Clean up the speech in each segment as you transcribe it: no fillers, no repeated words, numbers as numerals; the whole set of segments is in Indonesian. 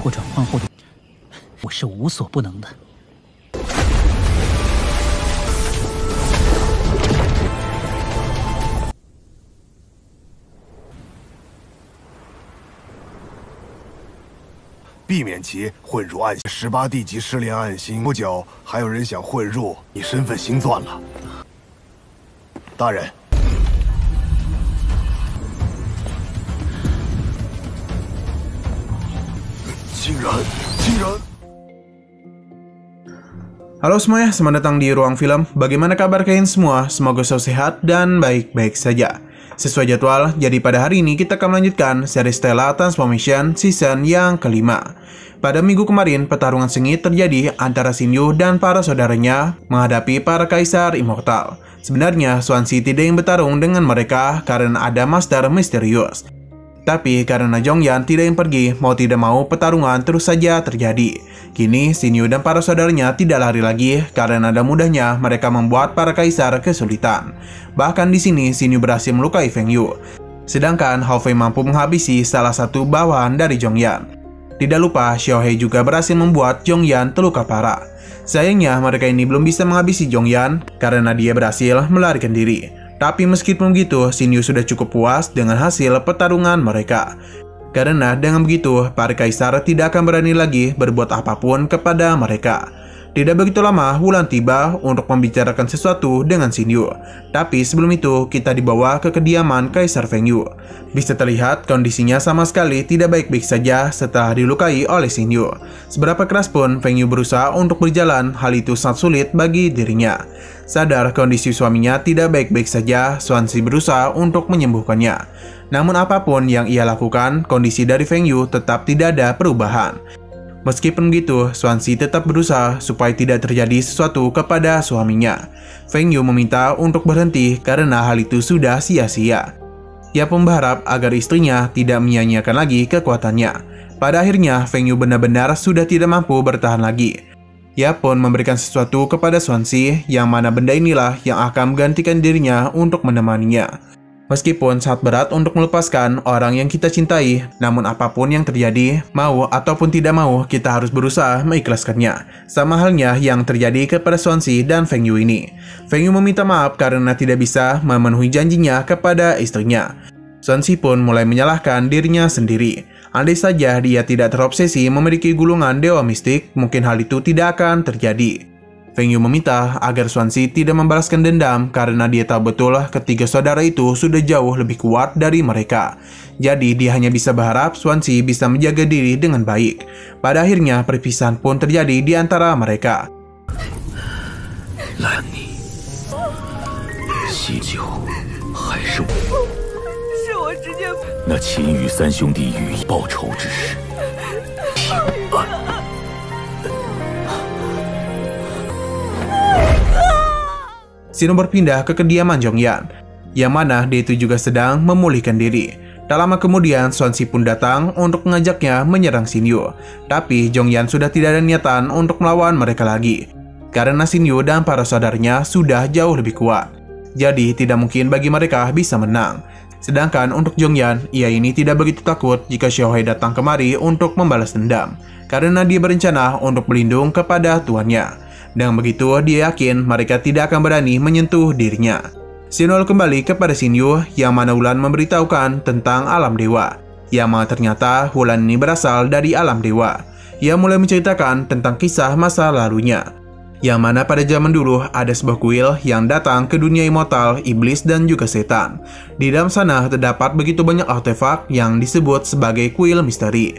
或转换后的，我是无所不能的。避免其混入暗星。18地级失联暗星，不久还有人想混入，你身份星钻了。大人，竟然！ Halo semuanya, selamat datang di Ruang Film. Bagaimana kabar kalian semua? Semoga selalu sehat dan baik-baik saja. Sesuai jadwal, jadi pada hari ini kita akan melanjutkan seri Stellar Transformation season yang kelima. Pada minggu kemarin, pertarungan sengit terjadi antara Shinyu dan para saudaranya menghadapi para kaisar immortal. Sebenarnya, Swansea tidak ingin bertarung dengan mereka karena ada master misterius. Tapi karena Jongyan tidak ingin pergi, mau tidak mau pertarungan terus saja terjadi. Kini Shinyu dan para saudaranya tidak lari lagi karena ada mudahnya mereka membuat para kaisar kesulitan. Bahkan di sini Shinyu berhasil melukai Feng Yu, sedangkan Hao Fei mampu menghabisi salah satu bawahan dari Jongyan. Tidak lupa Xiaohei juga berhasil membuat Jongyan terluka parah. Sayangnya mereka ini belum bisa menghabisi Jongyan karena dia berhasil melarikan diri. Tapi meskipun begitu, Shinyu sudah cukup puas dengan hasil pertarungan mereka. Karena dengan begitu, para kaisar tidak akan berani lagi berbuat apapun kepada mereka. Tidak begitu lama, Wulan tiba untuk membicarakan sesuatu dengan Shinyu. Tapi sebelum itu, kita dibawa ke kediaman Kaisar Feng Yu. Bisa terlihat kondisinya sama sekali tidak baik-baik saja setelah dilukai oleh Shinyu. Seberapa keras pun Feng Yu berusaha untuk berjalan, hal itu sangat sulit bagi dirinya. Sadar kondisi suaminya tidak baik-baik saja, Swansea berusaha untuk menyembuhkannya. Namun apapun yang ia lakukan, kondisi dari Feng Yu tetap tidak ada perubahan. Meskipun begitu, Swansea tetap berusaha supaya tidak terjadi sesuatu kepada suaminya. Feng Yu meminta untuk berhenti karena hal itu sudah sia-sia. Ia pun berharap agar istrinya tidak menyia-nyiakan lagi kekuatannya. Pada akhirnya, Feng Yu benar-benar sudah tidak mampu bertahan lagi. Ia pun memberikan sesuatu kepada Swansea, yang mana benda inilah yang akan menggantikan dirinya untuk menemaninya. Meskipun sangat berat untuk melepaskan orang yang kita cintai, namun apapun yang terjadi, mau ataupun tidak mau, kita harus berusaha mengikhlaskannya. Sama halnya yang terjadi kepada Swansea dan Feng Yu ini. Feng Yu meminta maaf karena tidak bisa memenuhi janjinya kepada istrinya. Swansea pun mulai menyalahkan dirinya sendiri. Andai saja dia tidak terobsesi memiliki gulungan dewa mistik, mungkin hal itu tidak akan terjadi. Feng Yu meminta agar Swansea tidak membalaskan dendam karena dia tahu betul ketiga saudara itu sudah jauh lebih kuat dari mereka. Jadi dia hanya bisa berharap Swansea bisa menjaga diri dengan baik. Pada akhirnya perpisahan pun terjadi di antara mereka. Shinyu berpindah ke kediaman Jongyan, yang mana dia itu juga sedang memulihkan diri. Tak lama kemudian, Swansea pun datang untuk mengajaknya menyerang Shinyu. Tapi Jongyan sudah tidak ada niatan untuk melawan mereka lagi, karena Shinyu dan para saudaranya sudah jauh lebih kuat. Jadi tidak mungkin bagi mereka bisa menang. Sedangkan untuk Jongyan, ia ini tidak begitu takut jika Xiaohei datang kemari untuk membalas dendam, karena dia berencana untuk berlindung kepada tuannya. Dengan begitu, dia yakin mereka tidak akan berani menyentuh dirinya. Shinyu kembali kepada Shinyu, yang mana Wulan memberitahukan tentang alam dewa. Yang mana ternyata Wulan ini berasal dari alam dewa. Ia mulai menceritakan tentang kisah masa lalunya, yang mana pada zaman dulu ada sebuah kuil yang datang ke dunia immortal, iblis dan juga setan. Di dalam sana terdapat begitu banyak artefak yang disebut sebagai kuil misteri.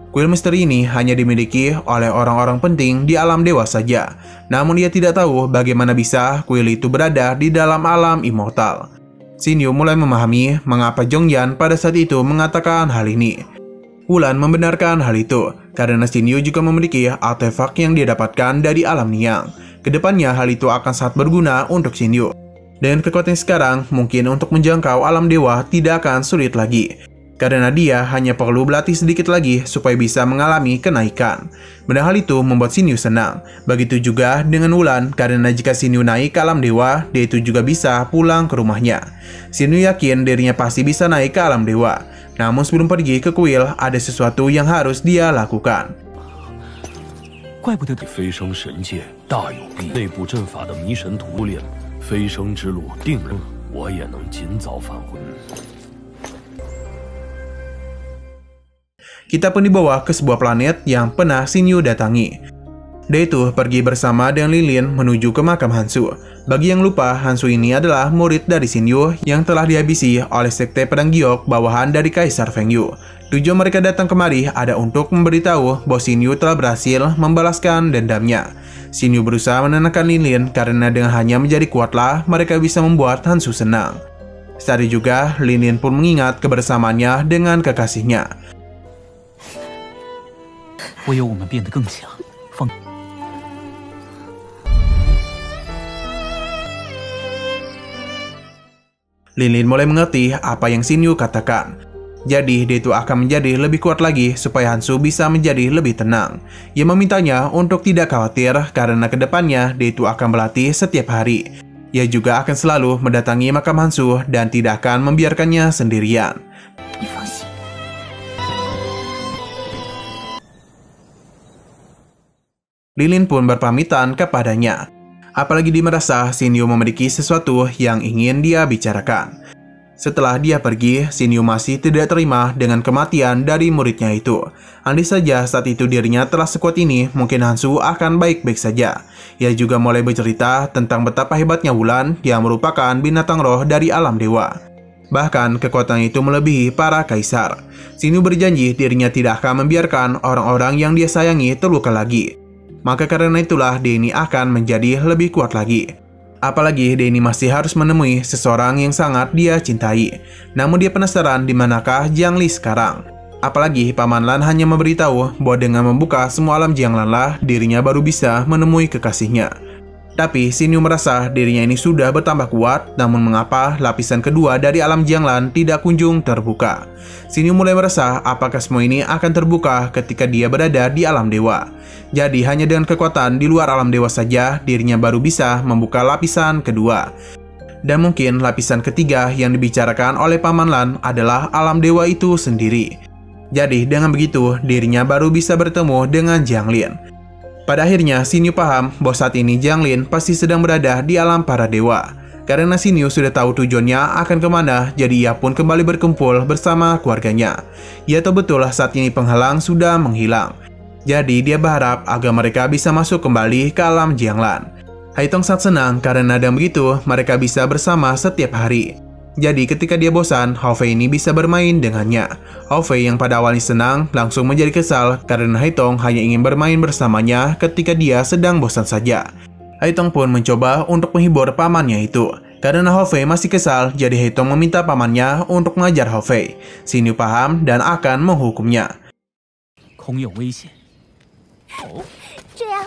Kuil misteri ini hanya dimiliki oleh orang-orang penting di alam dewa saja. Namun ia tidak tahu bagaimana bisa kuil itu berada di dalam alam immortal. Shinyu mulai memahami mengapa Jongyan pada saat itu mengatakan hal ini. Wulan membenarkan hal itu, karena Shinyu juga memiliki artefak yang dia dapatkan dari alam Niang. Kedepannya hal itu akan sangat berguna untuk Shinyu. Dengan kekuatan sekarang, mungkin untuk menjangkau alam dewa tidak akan sulit lagi. Karena dia hanya perlu berlatih sedikit lagi supaya bisa mengalami kenaikan. Benar, hal itu membuat Shinyu senang. Begitu juga dengan Wulan, karena jika Shinyu naik ke alam dewa, dia itu juga bisa pulang ke rumahnya. Shinyu yakin dirinya pasti bisa naik ke alam dewa. Namun sebelum pergi ke kuil, ada sesuatu yang harus dia lakukan. 怪不得飞升神界大有裨，内部阵法的迷神图炼，飞升之路定然我也能尽早返回。 Kita pun dibawa ke sebuah planet yang pernah Xinyu datangi. Dia itu pergi bersama dengan Lilin menuju ke makam Hansu. Bagi yang lupa, Hansu ini adalah murid dari Xinyu yang telah dihabisi oleh sekte pedang giok bawahan dari Kaisar Fengyu. Tujuan mereka datang kemari ada untuk memberitahu bahwa Xinyu telah berhasil membalaskan dendamnya. Xinyu berusaha menenangkan Lilin karena dengan hanya menjadi kuatlah mereka bisa membuat Hansu senang. Saat itu juga, Lilin pun mengingat kebersamaannya dengan kekasihnya. 唯有我们变得更强，放。 Lilin mulai mengerti apa yang Xinyu katakan. Jadi, dia itu akan menjadi lebih kuat lagi supaya Hansu bisa menjadi lebih tenang. Ia memintanya untuk tidak khawatir karena kedepannya dia itu akan berlatih setiap hari. Ia juga akan selalu mendatangi makam Hansu dan tidak akan membiarkannya sendirian. Lilin pun berpamitan kepadanya. Apalagi dia merasa Xinyu memiliki sesuatu yang ingin dia bicarakan. Setelah dia pergi, Xinyu masih tidak terima dengan kematian dari muridnya itu. Andai saja saat itu dirinya telah sekuat ini, mungkin Hansu akan baik-baik saja. Ia juga mulai bercerita tentang betapa hebatnya Wulan yang merupakan binatang roh dari alam dewa. Bahkan kekuatan itu melebihi para kaisar. Xinyu berjanji dirinya tidak akan membiarkan orang-orang yang dia sayangi terluka lagi. Maka karena itulah dia ini akan menjadi lebih kuat lagi. Apalagi dia ini masih harus menemui seseorang yang sangat dia cintai. Namun dia penasaran di manakah Jiang Li sekarang. Apalagi Paman Lan hanya memberitahu bahwa dengan membuka semua alam Jianglan lah dirinya baru bisa menemui kekasihnya. Tapi Xinyu merasa dirinya ini sudah bertambah kuat, namun mengapa lapisan kedua dari alam Jianglan tidak kunjung terbuka. Xinyu mulai merasa apakah semua ini akan terbuka ketika dia berada di alam dewa. Jadi hanya dengan kekuatan di luar alam dewa saja dirinya baru bisa membuka lapisan kedua. Dan mungkin lapisan ketiga yang dibicarakan oleh Paman Lan adalah alam dewa itu sendiri. Jadi dengan begitu dirinya baru bisa bertemu dengan Jiang Lin. Pada akhirnya Xinyu paham bahwa saat ini Jiang Lin pasti sedang berada di alam para dewa. Karena Xinyu sudah tahu tujuannya akan kemana, jadi ia pun kembali berkumpul bersama keluarganya. Ia tahu betul saat ini penghalang sudah menghilang. Jadi dia berharap agar mereka bisa masuk kembali ke alam Jianglan. Haitong sangat senang karena dengan begitu mereka bisa bersama setiap hari. Jadi ketika dia bosan, Hao Fei ini bisa bermain dengannya. Hao Fei yang pada awalnya senang langsung menjadi kesal karena Haitong hanya ingin bermain bersamanya ketika dia sedang bosan saja. Haitong pun mencoba untuk menghibur pamannya itu. Karena Hao Fei masih kesal, jadi Haitong meminta pamannya untuk mengajar Hao Fei. Xinyu paham dan akan menghukumnya. 空有危险。这样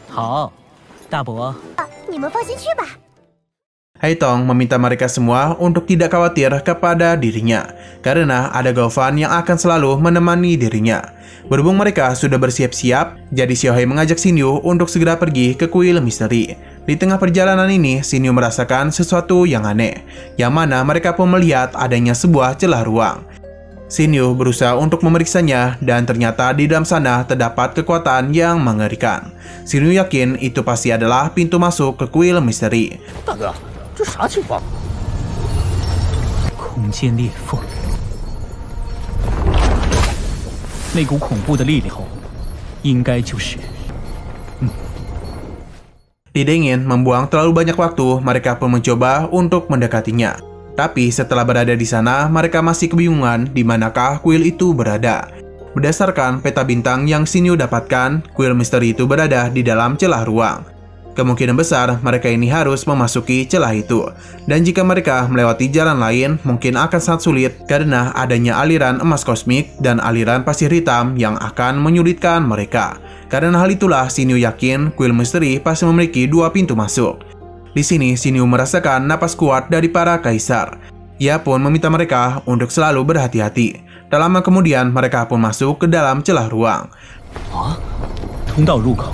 好，大伯。你们放心去吧。 Haitong meminta mereka semua untuk tidak khawatir kepada dirinya, karena ada Gaofan yang akan selalu menemani dirinya. Berhubung mereka sudah bersiap-siap, jadi Xiaohei mengajak Xinyu untuk segera pergi ke kuil misteri. Di tengah perjalanan ini, Xinyu merasakan sesuatu yang aneh, yang mana mereka pun melihat adanya sebuah celah ruang. Xinyu berusaha untuk memeriksanya, dan ternyata di dalam sana terdapat kekuatan yang mengerikan. Xinyu yakin itu pasti adalah pintu masuk ke kuil misteri. 大哥，这啥情况？空间裂缝，那股恐怖的力量，应该就是。 Tidak ingin membuang terlalu banyak waktu, mereka pun mencoba untuk mendekatinya. Tapi setelah berada di sana, mereka masih kebingungan di manakah kuil itu berada. Berdasarkan peta bintang yang Xinyu dapatkan, kuil misteri itu berada di dalam celah ruang. Kemungkinan besar mereka ini harus memasuki celah itu. Dan jika mereka melewati jalan lain, mungkin akan sangat sulit karena adanya aliran emas kosmik dan aliran pasir hitam yang akan menyulitkan mereka. Karena hal itulah Xinyu yakin kuil misteri pasti memiliki dua pintu masuk. Di sini Xinyu merasakan napas kuat dari para kaisar. Ia pun meminta mereka untuk selalu berhati-hati. Tak lama kemudian mereka pun masuk ke dalam celah ruang. 啊，通道入口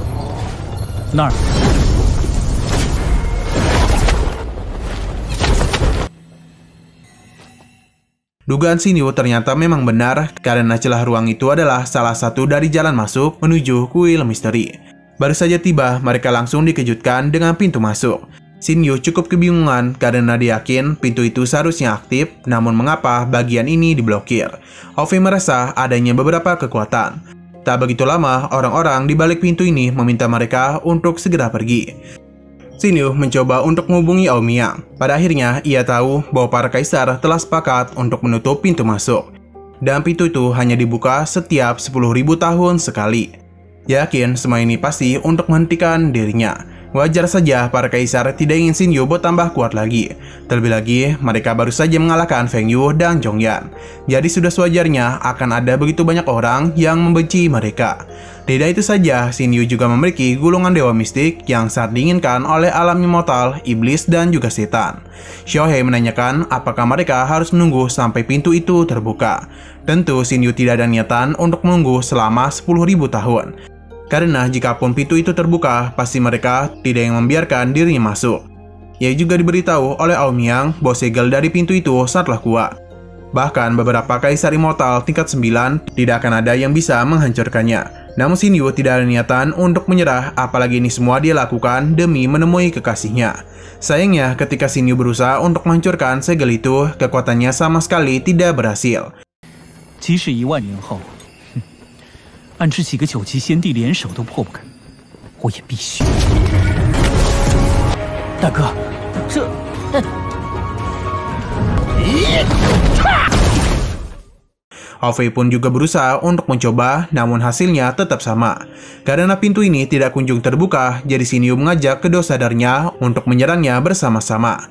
那儿。Dugaan Xinyu ternyata memang benar karena celah ruang itu adalah salah satu dari jalan masuk menuju kuil misteri. Baru saja tiba, mereka langsung dikejutkan dengan pintu masuk. Xinyu cukup kebingungan karena dia yakin pintu itu seharusnya aktif, namun mengapa bagian ini diblokir. Aofei merasa adanya beberapa kekuatan. Tak begitu lama, orang-orang di balik pintu ini meminta mereka untuk segera pergi. Xinyu mencoba untuk menghubungi Aomiang. Pada akhirnya, ia tahu bahwa para kaisar telah sepakat untuk menutup pintu masuk. Dan pintu itu hanya dibuka setiap 10.000 tahun sekali. Yakin semua ini pasti untuk menghentikan dirinya. Wajar saja para kaisar tidak ingin Xinyu bertambah kuat lagi. Terlebih lagi, mereka baru saja mengalahkan Feng Yu dan Zhongyan. Jadi sudah sewajarnya akan ada begitu banyak orang yang membenci mereka. Tidak itu saja, Xinyu juga memiliki gulungan dewa mistik yang sangat diinginkan oleh alam immortal, iblis, dan juga setan. Xiaohe menanyakan apakah mereka harus menunggu sampai pintu itu terbuka. Tentu Xinyu tidak ada niatan untuk menunggu selama 10.000 tahun. Karena jikapun pintu itu terbuka, pasti mereka tidak yang membiarkan dirinya masuk. Ia juga diberitahu oleh Aomiang bahwa segel dari pintu itu sangatlah kuat. Bahkan beberapa kaisar immortal tingkat 9 tidak akan ada yang bisa menghancurkannya. Namun Xinyu tidak ada niatan untuk menyerah, apalagi ini semua dia lakukan demi menemui kekasihnya. Sayangnya ketika Xinyu berusaha untuk menghancurkan segel itu, kekuatannya sama sekali tidak berhasil. 即使10000年后，暗之几个9级先帝联手都破不开，我也必须。大哥，这……Aofei pun juga berusaha untuk mencoba, namun hasilnya tetap sama. Karena pintu ini tidak kunjung terbuka, jadi Xinyu mengajak kedua saudaranya untuk menyerangnya bersama-sama.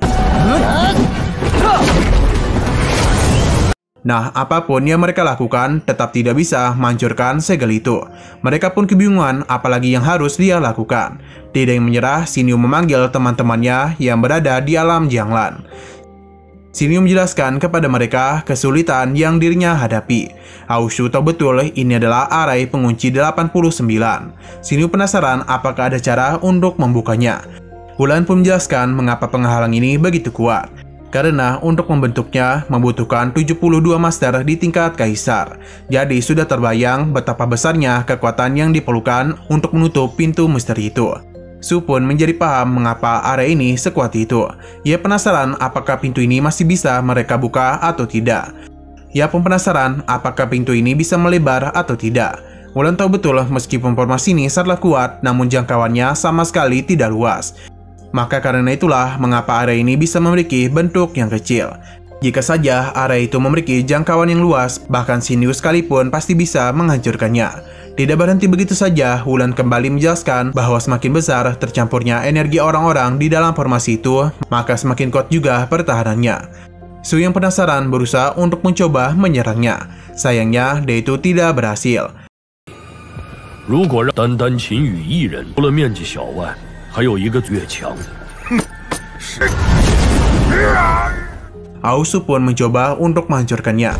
Nah, apapun yang mereka lakukan tetap tidak bisa menghancurkan segel itu. Mereka pun kebingungan apalagi yang harus dia lakukan. Tidak yang menyerah, Xinyu memanggil teman-temannya yang berada di alam Jianglan. Xinyu menjelaskan kepada mereka kesulitan yang dirinya hadapi. Aoshu tahu betul ini adalah arai pengunci 89. Xinyu penasaran apakah ada cara untuk membukanya. Wulan pun menjelaskan mengapa penghalang ini begitu kuat. Karena untuk membentuknya membutuhkan 72 master di tingkat kaisar. Jadi sudah terbayang betapa besarnya kekuatan yang diperlukan untuk menutup pintu misteri itu. Su pun menjadi paham mengapa area ini sekuat itu. Ia penasaran apakah pintu ini masih bisa mereka buka atau tidak. Ia pun penasaran apakah pintu ini bisa melebar atau tidak. Wulan tahu betul meskipun formasi ini sangatlah kuat, namun jangkauannya sama sekali tidak luas. Maka karena itulah mengapa area ini bisa memiliki bentuk yang kecil. Jika saja area itu memiliki jangkauan yang luas, bahkan Xinyu sekalipun pasti bisa menghancurkannya. Tidak berhenti begitu saja, Wulan kembali menjelaskan bahwa semakin besar tercampurnya energi orang-orang di dalam formasi itu, maka semakin kuat juga pertahanannya. Su yang penasaran berusaha untuk mencoba menyerangnya. Sayangnya, dia itu tidak berhasil. 如果让单单秦羽一人，除了面积小外，还有一个最强。Aoshu pun mencoba untuk menghancurkannya.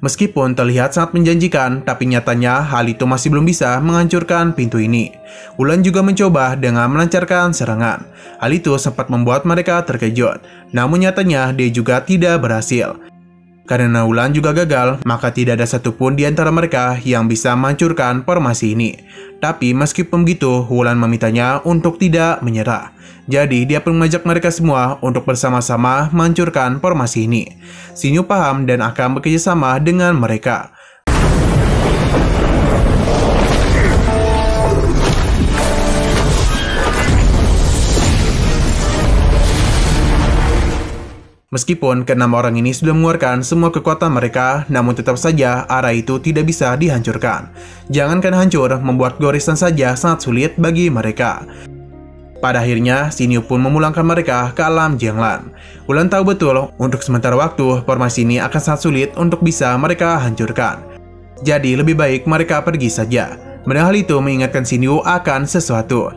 Meskipun terlihat sangat menjanjikan, tapi nyatanya hal itu masih belum bisa menghancurkan pintu ini. Wulan juga mencoba dengan melancarkan serangan. Hal itu sempat membuat mereka terkejut. Namun nyatanya dia juga tidak berhasil. Karena Wulan juga gagal, maka tidak ada satupun di antara mereka yang bisa menghancurkan formasi ini. Tapi meskipun begitu, Wulan memintanya untuk tidak menyerah. Jadi dia pun mengajak mereka semua untuk bersama-sama menghancurkan formasi ini. Xinyu paham dan akan bekerjasama dengan mereka. Meskipun keenam orang ini sudah mengeluarkan semua kekuatan mereka, namun tetap saja area itu tidak bisa dihancurkan. Jangankan hancur, membuat goresan saja sangat sulit bagi mereka. Pada akhirnya, Xinyu pun memulangkan mereka ke alam Jianglan. Wulan tahu betul, untuk sementara waktu, formasi ini akan sangat sulit untuk bisa mereka hancurkan. Jadi lebih baik mereka pergi saja. Mendengar hal itu mengingatkan Xinyu akan sesuatu.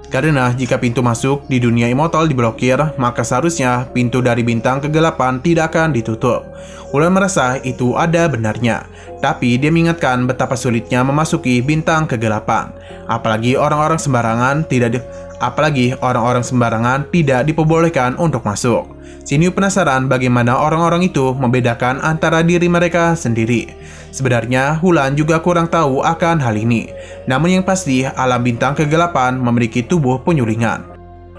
Karena jika pintu masuk di dunia immortal diblokir, maka seharusnya pintu dari bintang kegelapan tidak akan ditutup. Wulan merasa itu ada benarnya, tapi dia mengingatkan betapa sulitnya memasuki bintang kegelapan. Apalagi orang-orang sembarangan Apalagi orang-orang sembarangan tidak diperbolehkan untuk masuk. Xinyu penasaran bagaimana orang-orang itu membedakan antara diri mereka sendiri. Sebenarnya Hulan juga kurang tahu akan hal ini. Namun yang pasti alam bintang kegelapan memiliki tubuh penyulingan.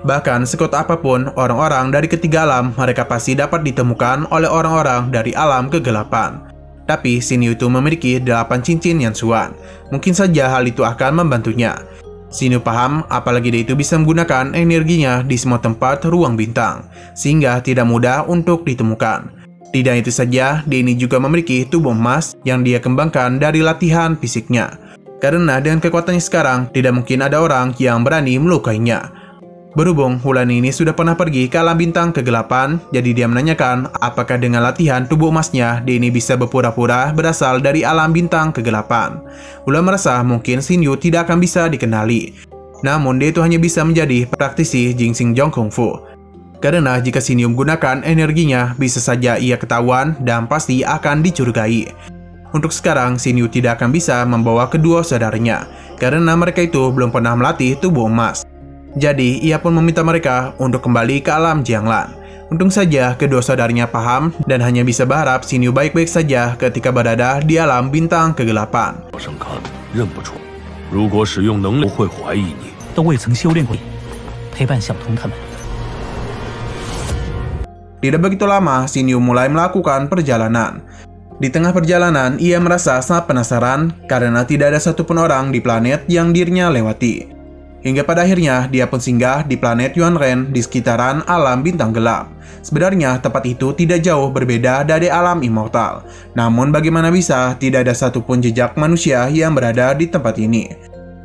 Bahkan sekuat apapun orang-orang dari ketiga alam, mereka pasti dapat ditemukan oleh orang-orang dari alam kegelapan. Tapi Xinyu itu memiliki 8 cincin Yanxuan. Mungkin saja hal itu akan membantunya. Xinyu paham apalagi dia itu bisa menggunakan energinya di semua tempat ruang bintang, sehingga tidak mudah untuk ditemukan. Tidak itu saja, dia ini juga memiliki tubuh emas yang dia kembangkan dari latihan fisiknya. Karena dengan kekuatannya sekarang, tidak mungkin ada orang yang berani melukainya. Berhubung Hulan ini sudah pernah pergi ke alam bintang kegelapan, jadi dia menanyakan apakah dengan latihan tubuh emasnya, dia ini bisa berpura-pura berasal dari alam bintang kegelapan. Hulan merasa mungkin Xinyu tidak akan bisa dikenali. Namun dia itu hanya bisa menjadi praktisi Jingxing Zhong Kung Fu. Karena jika Xinyu menggunakan energinya, bisa saja ia ketahuan dan pasti akan dicurigai. Untuk sekarang, Xinyu tidak akan bisa membawa kedua saudaranya, karena mereka itu belum pernah melatih tubuh emas. Jadi, ia pun meminta mereka untuk kembali ke alam Jianglan. Untung saja kedua saudaranya paham dan hanya bisa berharap Xinyu baik-baik saja ketika berada di alam bintang kegelapan. 都未曾修炼过，陪伴小童他们。 Tidak begitu lama, Xinyu mulai melakukan perjalanan. Di tengah perjalanan, ia merasa sangat penasaran karena tidak ada satupun orang di planet yang dirinya lewati. Hingga pada akhirnya, dia pun singgah di planet Yuanren di sekitaran alam bintang gelap. Sebenarnya, tempat itu tidak jauh berbeda dari alam immortal. Namun, bagaimana bisa tidak ada satupun jejak manusia yang berada di tempat ini?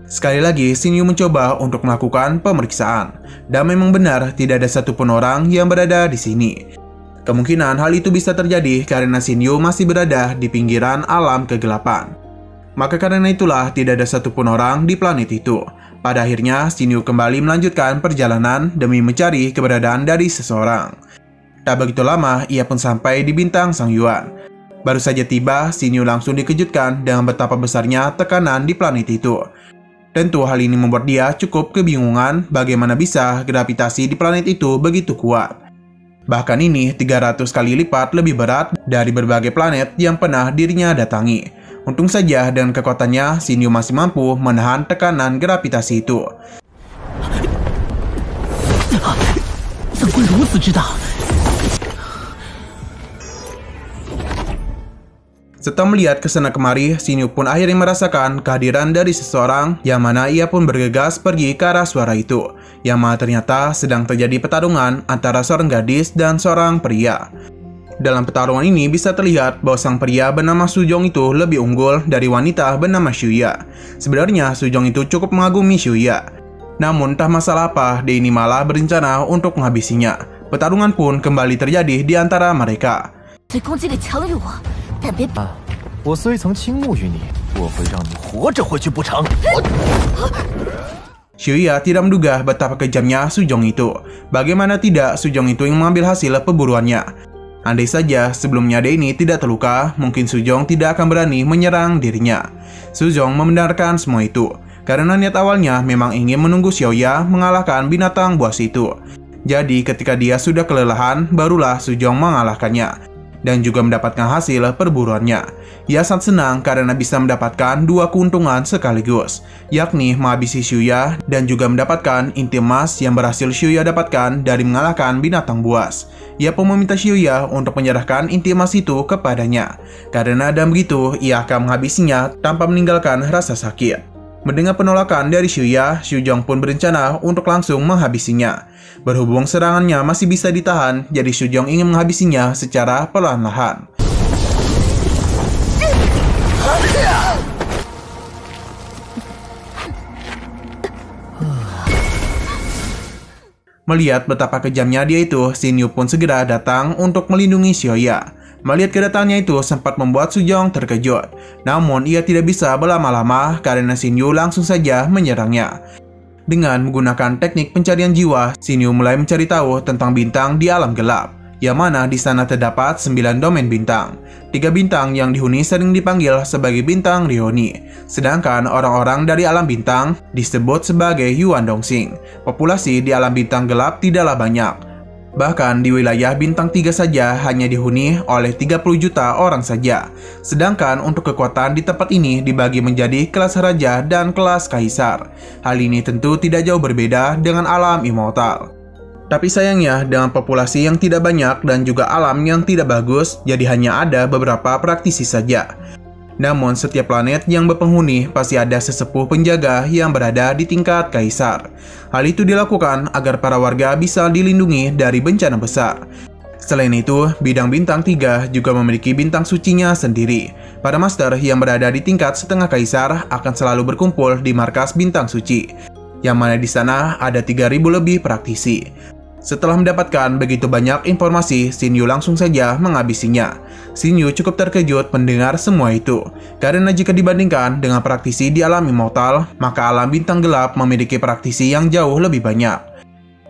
Sekali lagi, Xinyu mencoba untuk melakukan pemeriksaan. Dan memang benar, tidak ada satupun orang yang berada di sini. Kemungkinan hal itu bisa terjadi karena Xinyu masih berada di pinggiran alam kegelapan. Maka karena itulah, tidak ada satupun orang di planet itu. Pada akhirnya, Xinyu kembali melanjutkan perjalanan demi mencari keberadaan dari seseorang. Tak begitu lama, ia pun sampai di bintang Sang Yuan. Baru saja tiba, Xinyu langsung dikejutkan dengan betapa besarnya tekanan di planet itu. Tentu hal ini membuat dia cukup kebingungan bagaimana bisa gravitasi di planet itu begitu kuat. Bahkan ini 300 kali lipat lebih berat dari berbagai planet yang pernah dirinya datangi. Untung saja dengan kekuatannya, Xinyu masih mampu menahan tekanan gravitasi itu. Setelah melihat kesana kemari, Xinyu pun akhirnya merasakan kehadiran dari seseorang yang mana ia pun bergegas pergi ke arah suara itu, yang mana ternyata sedang terjadi pertarungan antara seorang gadis dan seorang pria. Dalam pertarungan ini bisa terlihat bahwa sang pria bernama Suzhong itu lebih unggul dari wanita bernama Xiuya. Sebenarnya Suzhong itu cukup mengagumi Xiuya. Namun entah masalah apa, dia ini malah berencana untuk menghabisinya. Pertarungan pun kembali terjadi di antara mereka. Xiuya tidak menduga betapa kejamnya Suzhong itu. Bagaimana tidak, Suzhong itu yang mengambil hasil perburuannya. Andai saja sebelumnya dia ini tidak terluka, mungkin Suzhong tidak akan berani menyerang dirinya. Suzhong membenarkan semua itu, karena niat awalnya memang ingin menunggu Xiuya mengalahkan binatang buas itu. Jadi ketika dia sudah kelelahan, barulah Suzhong mengalahkannya. Dan juga mendapatkan hasil perburuannya. Ia sangat senang karena bisa mendapatkan dua keuntungan sekaligus, yakni menghabisi Xiuya dan juga mendapatkan inti emas yang berhasil Xiuya dapatkan dari mengalahkan binatang buas. Ia pun meminta Xiuya untuk menyerahkan inti emas itu kepadanya, karena dengan begitu ia akan menghabisinya tanpa meninggalkan rasa sakit. Mendengar penolakan dari Xiuya, Suzhong pun berencana untuk langsung menghabisinya. Berhubung serangannya masih bisa ditahan, jadi Suzhong ingin menghabisinya secara perlahan-lahan. Melihat betapa kejamnya dia itu, Xinyu pun segera datang untuk melindungi Xiuya. Melihat kedatangannya itu sempat membuat Suzhong terkejut. Namun ia tidak bisa berlama-lama karena Xinyu langsung saja menyerangnya. Dengan menggunakan teknik pencarian jiwa, Xinyu mulai mencari tahu tentang bintang di alam gelap. yang mana di sana terdapat 9 domain bintang. 3 bintang yang dihuni sering dipanggil sebagai bintang Rioni, sedangkan orang-orang dari alam bintang disebut sebagai Yuan Dongxing. Populasi di alam bintang gelap tidaklah banyak. Bahkan di wilayah bintang 3 saja hanya dihuni oleh 30 juta orang saja. Sedangkan untuk kekuatan di tempat ini dibagi menjadi kelas raja dan kelas kaisar. Hal ini tentu tidak jauh berbeda dengan alam immortal. Tapi sayangnya dengan populasi yang tidak banyak dan juga alam yang tidak bagus, jadi hanya ada beberapa praktisi saja. Namun setiap planet yang berpenghuni pasti ada sesepuh penjaga yang berada di tingkat kaisar. Hal itu dilakukan agar para warga bisa dilindungi dari bencana besar. Selain itu, bidang bintang 3 juga memiliki bintang sucinya sendiri. Para master yang berada di tingkat setengah kaisar akan selalu berkumpul di markas bintang suci, yang mana di sana ada 3.000 lebih praktisi. Setelah mendapatkan begitu banyak informasi, Xinyu langsung saja menghabisinya. Xinyu cukup terkejut mendengar semua itu, karena jika dibandingkan dengan praktisi di alam immortal, maka alam bintang gelap memiliki praktisi yang jauh lebih banyak.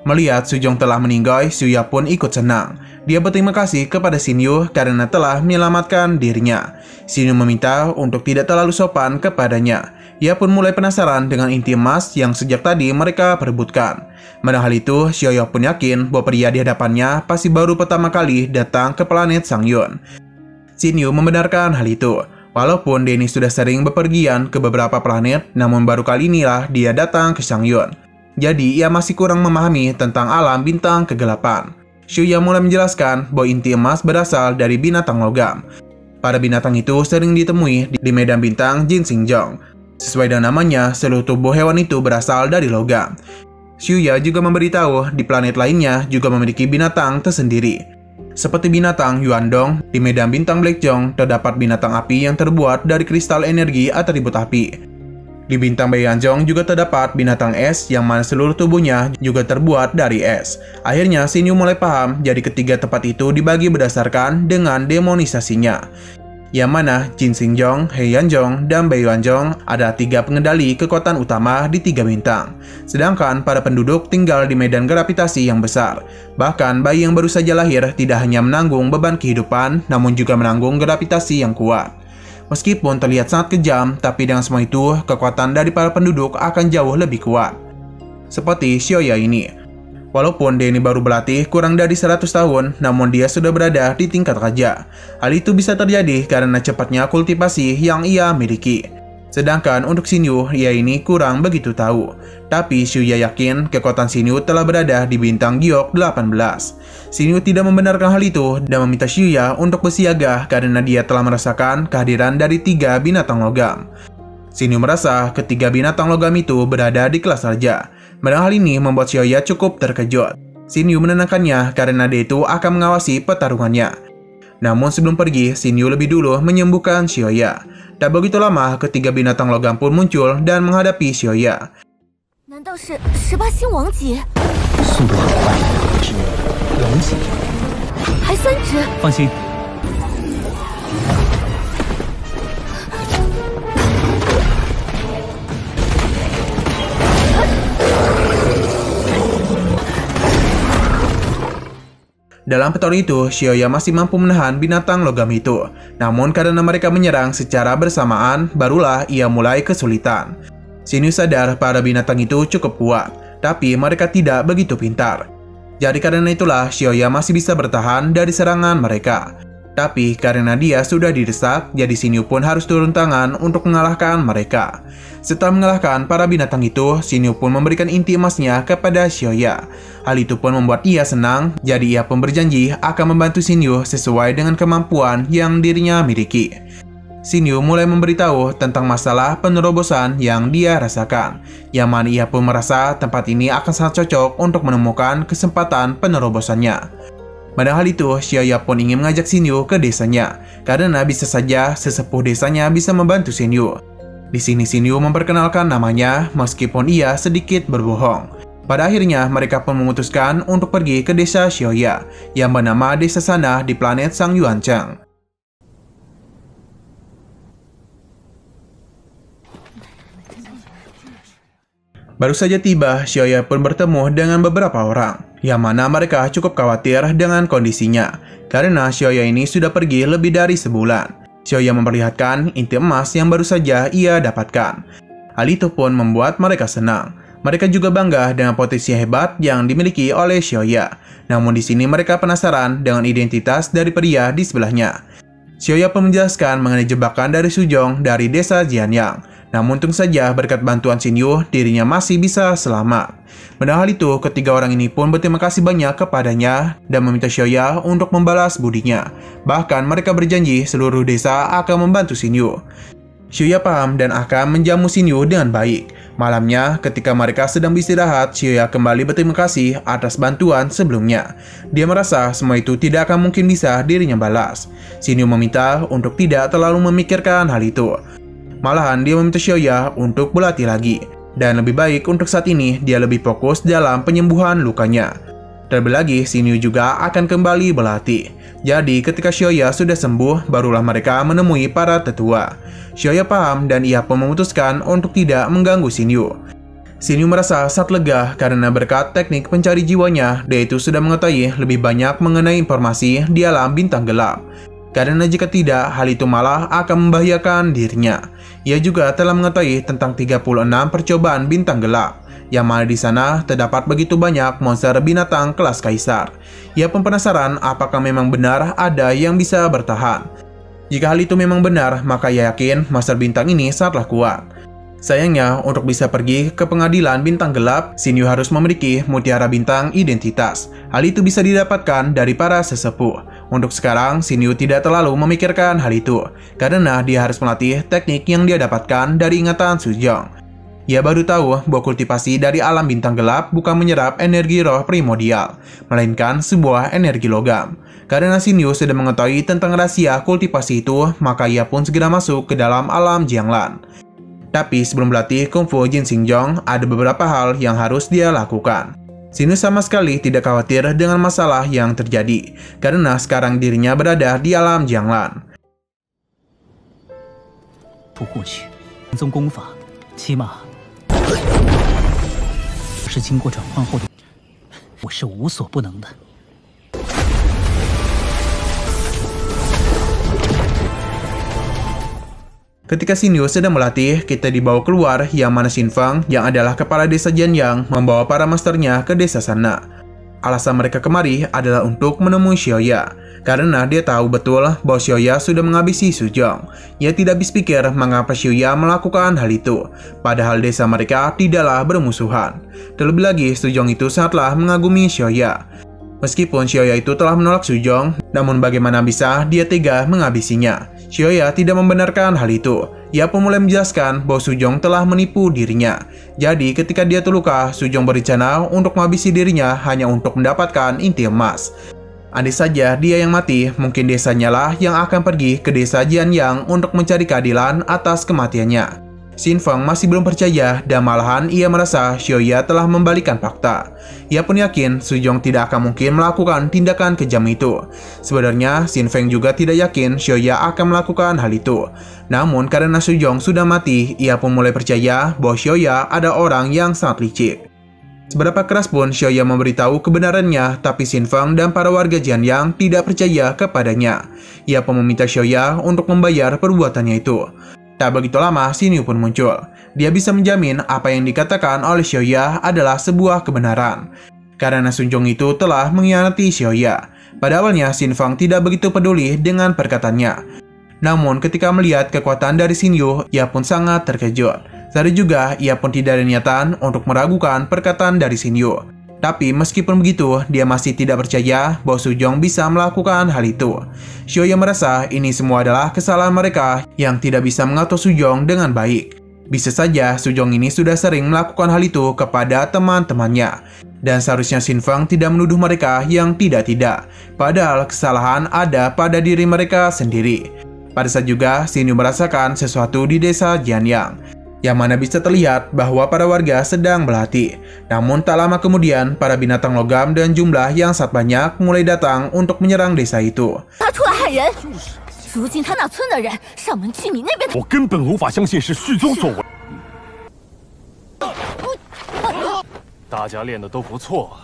Melihat Sujong telah meninggal, Xuya pun ikut senang. Dia berterima kasih kepada Xinyu karena telah menyelamatkan dirinya. Xinyu meminta untuk tidak terlalu sopan kepadanya. Ia pun mulai penasaran dengan inti emas yang sejak tadi mereka perebutkan. Mendengar hal itu, Xiaoya pun yakin bahwa pria di hadapannya pasti baru pertama kali datang ke planet Sangyun. Xinyu membenarkan hal itu. Walaupun Denny sudah sering bepergian ke beberapa planet, namun baru kali inilah dia datang ke Sangyun. Jadi ia masih kurang memahami tentang alam bintang kegelapan. Xuya mulai menjelaskan bahwa inti emas berasal dari binatang logam. Para binatang itu sering ditemui di medan bintang Jinxingjong. Sesuai dengan namanya, seluruh tubuh hewan itu berasal dari logam. Xuya juga memberitahu di planet lainnya juga memiliki binatang tersendiri. Seperti binatang Yuandong, di medan bintang Blackjong terdapat binatang api yang terbuat dari kristal energi atribut api. Di bintang Beiyanjong juga terdapat binatang es yang mana seluruh tubuhnya juga terbuat dari es. Akhirnya Xinyu mulai paham, jadi ketiga tempat itu dibagi berdasarkan dengan demonisasinya. Yang mana Jinxingjong, Heiyanjong, dan Beiyanjong adalah 3 pengendali kekuatan utama di 3 bintang. Sedangkan para penduduk tinggal di medan gravitasi yang besar. Bahkan bayi yang baru saja lahir tidak hanya menanggung beban kehidupan, namun juga menanggung gravitasi yang kuat. Meskipun terlihat sangat kejam, tapi dengan semua itu, kekuatan dari para penduduk akan jauh lebih kuat. Seperti Xiaoya ini. Walaupun dia ini baru berlatih kurang dari 100 tahun, namun dia sudah berada di tingkat raja. Hal itu bisa terjadi karena cepatnya kultivasi yang ia miliki. Sedangkan untuk Xinyu, ia ini kurang begitu tahu. Tapi Xuya yakin kekuatan Xinyu telah berada di bintang Giok 18. Xinyu tidak membenarkan hal itu dan meminta Xuya untuk bersiaga karena dia telah merasakan kehadiran dari 3 binatang logam. Xinyu merasa ketiga binatang logam itu berada di kelas raja. Mendengar hal ini membuat Xiaoya cukup terkejut. Xinyu menenangkannya karena dia itu akan mengawasi pertarungannya. Namun sebelum pergi, Xinyu lebih dulu menyembuhkan Xiaoya. Tak begitu lama, ketiga binatang logam pun muncul dan menghadapi Xiaoya. 难道是18星王级？速度很快，是龙级。还3只？放心。 Dalam petor itu, Xiaoya masih mampu menahan binatang logam itu. Namun karena mereka menyerang secara bersamaan, barulah ia mulai kesulitan. Xinyu sadar para binatang itu cukup kuat, tapi mereka tidak begitu pintar. Jadi karena itulah Xiaoya masih bisa bertahan dari serangan mereka. Tapi karena dia sudah didesak, jadi Xinyu pun harus turun tangan untuk mengalahkan mereka. Setelah mengalahkan para binatang itu, Xinyu pun memberikan inti emasnya kepada Xiaoya. Hal itu pun membuat ia senang, jadi ia pun berjanji akan membantu Xinyu sesuai dengan kemampuan yang dirinya miliki. Xinyu mulai memberitahu tentang masalah penerobosan yang dia rasakan, yang mana ia pun merasa tempat ini akan sangat cocok untuk menemukan kesempatan penerobosannya. Padahal hal itu, Xiaoya pun ingin mengajak Xinyu ke desanya, karena bisa saja sesepuh desanya bisa membantu Xinyu. Di sini Xinyu memperkenalkan namanya, meskipun ia sedikit berbohong. Pada akhirnya, mereka pun memutuskan untuk pergi ke desa Xiaoya, yang bernama Desa Sana di planet Sangyuancheng. Baru saja tiba, Xiaoya pun bertemu dengan beberapa orang. yang mana mereka cukup khawatir dengan kondisinya, karena Xiaoya ini sudah pergi lebih dari sebulan. Xiaoya memperlihatkan inti emas yang baru saja ia dapatkan. Hal itu pun membuat mereka senang. Mereka juga bangga dengan potensi hebat yang dimiliki oleh Xiaoya. Namun di sini mereka penasaran dengan identitas dari pria di sebelahnya. Xiaoya pun menjelaskan mengenai jebakan dari Suzhong dari desa Jianyang. Namun untung saja berkat bantuan Xin Yu, dirinya masih bisa selamat. Mendengar hal itu, ketiga orang ini pun berterima kasih banyak kepadanya dan meminta Xiaoya untuk membalas budinya. Bahkan mereka berjanji seluruh desa akan membantu Xin Yu. Xiaoya paham dan akan menjamu Xin Yu dengan baik. Malamnya, ketika mereka sedang beristirahat, Xiaoya kembali berterima kasih atas bantuan sebelumnya. Dia merasa semua itu tidak akan mungkin bisa dirinya balas. Xin Yu meminta untuk tidak terlalu memikirkan hal itu. Malahan dia meminta Xiaoya untuk berlatih lagi. Dan lebih baik untuk saat ini dia lebih fokus dalam penyembuhan lukanya. Terlebih lagi, Xin Yu juga akan kembali berlatih. Jadi ketika Xiaoya sudah sembuh, barulah mereka menemui para tetua. Xiaoya paham dan ia pun memutuskan untuk tidak mengganggu Xin Yu. Xin Yu merasa sangat lega karena berkat teknik pencari jiwanya, dia itu sudah mengetahui lebih banyak mengenai informasi di alam bintang gelap. Karena jika tidak, hal itu malah akan membahayakan dirinya. Ia juga telah mengetahui tentang 36 percobaan bintang gelap, yang mana di sana terdapat begitu banyak monster binatang kelas kaisar. Ia pun penasaran apakah memang benar ada yang bisa bertahan. Jika hal itu memang benar, maka ia yakin monster bintang ini sangatlah kuat. Sayangnya, untuk bisa pergi ke pengadilan bintang gelap, Xin Yu harus memiliki mutiara bintang identitas. Hal itu bisa didapatkan dari para sesepuh. Untuk sekarang, Xin Yu tidak terlalu memikirkan hal itu, karena dia harus melatih teknik yang dia dapatkan dari ingatan Suzhong. Ia baru tahu bahwa kultivasi dari alam bintang gelap bukan menyerap energi roh primordial, melainkan sebuah energi logam. Karena Xin Yu sudah mengetahui tentang rahasia kultivasi itu, maka ia pun segera masuk ke dalam alam Jianglan. Tapi sebelum berlatih Kungfu Jin Xingjong, ada beberapa hal yang harus dia lakukan. Xin Yu sama sekali tidak khawatir dengan masalah yang terjadi, karena sekarang dirinya berada di alam Jianglan. 不获取宗功法，起码是经过转换后的，我是无所不能的。 Ketika Xin Yu sedang melatih, kita dibawa keluar yang mana Xin Feng yang adalah kepala desa Jianyang membawa para masternya ke desa sana. Alasan mereka kemari adalah untuk menemui Xiaoya, karena dia tahu betul bahwa Xiaoya sudah menghabisi Suzhong. Ia tidak habis pikir mengapa Xiaoya melakukan hal itu, padahal desa mereka tidaklah bermusuhan. Terlebih lagi, Suzhong itu sangatlah mengagumi Xiaoya. Meskipun Xiaoya itu telah menolak Suzhong, namun bagaimana bisa dia tega menghabisinya? Xiaoya tidak membenarkan hal itu. Ia pun mulai menjelaskan bahwa Suzhong telah menipu dirinya. Jadi ketika dia terluka, Suzhong berencana untuk menghabisi dirinya hanya untuk mendapatkan inti emas. Andai saja dia yang mati, mungkin desanya lah yang akan pergi ke desa Jianyang untuk mencari keadilan atas kematiannya. Xin Feng masih belum percaya dan malahan ia merasa Xiaoya telah membalikan fakta. Ia pun yakin Suzhong tidak akan mungkin melakukan tindakan kejam itu. Sebenarnya Xin Feng juga tidak yakin Xiaoya akan melakukan hal itu. Namun karena Suzhong sudah mati, ia pun mulai percaya bahwa Xiaoya ada orang yang sangat licik. Seberapa keras pun Xiaoya memberitahu kebenarannya, tapi Xin Feng dan para warga Jianyang tidak percaya kepadanya. Ia pun meminta Xiaoya untuk membayar perbuatannya itu. Tak begitu lama, Xin Yu pun muncul. Dia bisa menjamin apa yang dikatakan oleh Xiaoya adalah sebuah kebenaran. Karena Suzhong itu telah mengkhianati Xiaoya. Pada awalnya, Xin Feng tidak begitu peduli dengan perkataannya. Namun ketika melihat kekuatan dari Xin Yu, ia pun sangat terkejut. Sadar juga, ia pun tidak ada niatan untuk meragukan perkataan dari Xin Yu. Tapi meskipun begitu, dia masih tidak percaya bahwa Suzhong bisa melakukan hal itu. Xiaoya merasa ini semua adalah kesalahan mereka yang tidak bisa mengatur Suzhong dengan baik. Bisa saja Suzhong ini sudah sering melakukan hal itu kepada teman-temannya. Dan seharusnya Xin Feng tidak menuduh mereka yang tidak-tidak. Padahal kesalahan ada pada diri mereka sendiri. Pada saat juga, Xin Yu merasakan sesuatu di desa Jianyang, yang mana bisa terlihat bahwa para warga sedang berlatih. Namun tak lama kemudian, para binatang logam dan jumlah yang sangat banyak mulai datang untuk menyerang desa itu. 如今他那村的人上门去你那边，我根本无法相信是旭宗所为。大家练的都不错，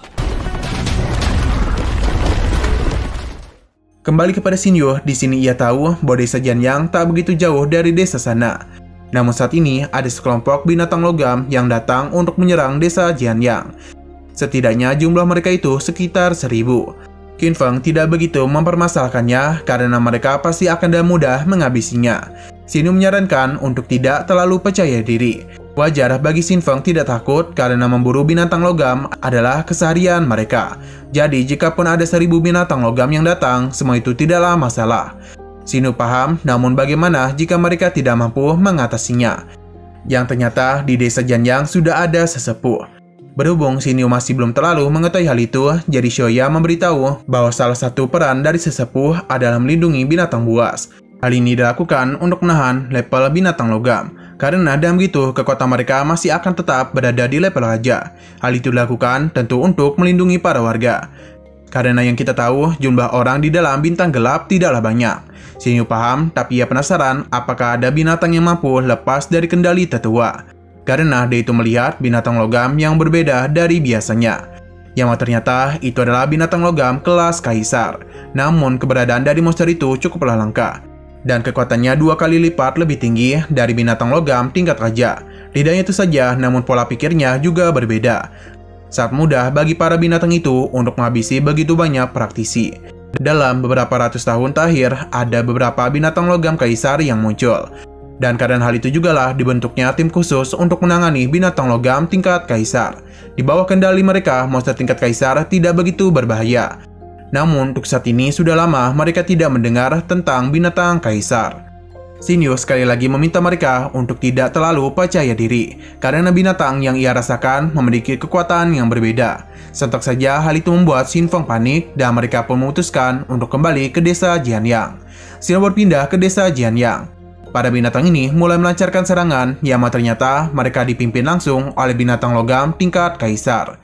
Kembali kepada Xinyu, di sini ia tahu bahwa desa Jianyang tak begitu jauh dari desa sana. Namun saat ini ada sekelompok binatang logam yang datang untuk menyerang desa Jianyang. Setidaknya jumlah mereka itu sekitar 1000. Qin Feng tidak begitu mempermasalahkannya karena mereka pasti akan dengan mudah menghabisinya. Xinyu menyarankan untuk tidak terlalu percaya diri. Wajar bagi Qin Feng tidak takut karena memburu binatang logam adalah keseharian mereka. Jadi jikapun ada 1000 binatang logam yang datang, semua itu tidaklah masalah. Xinyu paham, namun bagaimana jika mereka tidak mampu mengatasinya? Yang ternyata di desa Jianyang sudah ada sesepuh. Berhubung Xinyu masih belum terlalu mengetahui hal itu, jadi Shoya memberitahu bahwa salah satu peran dari sesepuh adalah melindungi binatang buas. Hal ini dilakukan untuk menahan level binatang logam, karena dengan begitu kekuatan mereka masih akan tetap berada di level raja. Hal itu dilakukan tentu untuk melindungi para warga. Karena yang kita tahu, jumlah orang di dalam bintang gelap tidaklah banyak. Xinyu paham, tapi ia penasaran apakah ada binatang yang mampu lepas dari kendali tetua. Karena dia itu melihat binatang logam yang berbeda dari biasanya. Yang ternyata itu adalah binatang logam kelas kaisar. Namun keberadaan dari monster itu cukuplah langka. Dan kekuatannya 2 kali lipat lebih tinggi dari binatang logam tingkat raja. Tidak hanya itu saja, namun pola pikirnya juga berbeda. Sangat mudah bagi para binatang itu untuk menghabisi begitu banyak praktisi. Dalam beberapa ratus tahun terakhir, ada beberapa binatang logam kaisar yang muncul. Dan karena hal itu jugalah dibentuknya tim khusus untuk menangani binatang logam tingkat kaisar. Di bawah kendali mereka, monster tingkat kaisar tidak begitu berbahaya. Namun untuk saat ini sudah lama mereka tidak mendengar tentang binatang kaisar. Xinyu sekali lagi meminta mereka untuk tidak terlalu percaya diri, karena binatang yang ia rasakan memiliki kekuatan yang berbeda. Sontak saja hal itu membuat Qin Feng panik dan mereka pun memutuskan untuk kembali ke desa Jianyang. Xinyu berpindah ke desa Jianyang. Para binatang ini mulai melancarkan serangan, yang ternyata mereka dipimpin langsung oleh binatang logam tingkat kaisar.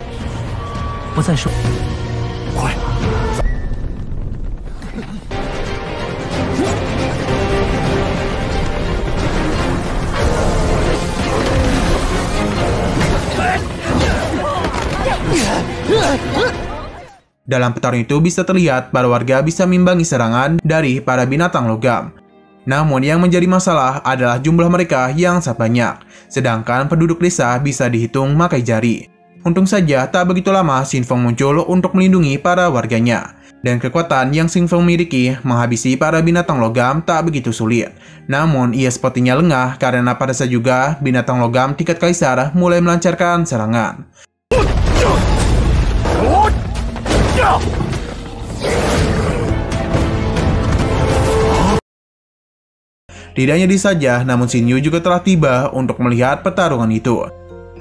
Dalam pertarungan itu bisa terlihat para warga bisa mengimbangi serangan dari para binatang logam. Namun yang menjadi masalah adalah jumlah mereka yang sangat banyak, sedangkan penduduk desa bisa dihitung makai jari. Untung saja tak begitu lama Qin Feng muncul untuk melindungi para warganya. Dan kekuatan yang Qin Feng miliki menghabisi para binatang logam tak begitu sulit. Namun ia sepertinya lengah karena pada saat juga binatang logam tingkat kaisar mulai melancarkan serangan. Tidak hanya dia saja, namun Xinyu juga telah tiba untuk melihat pertarungan itu.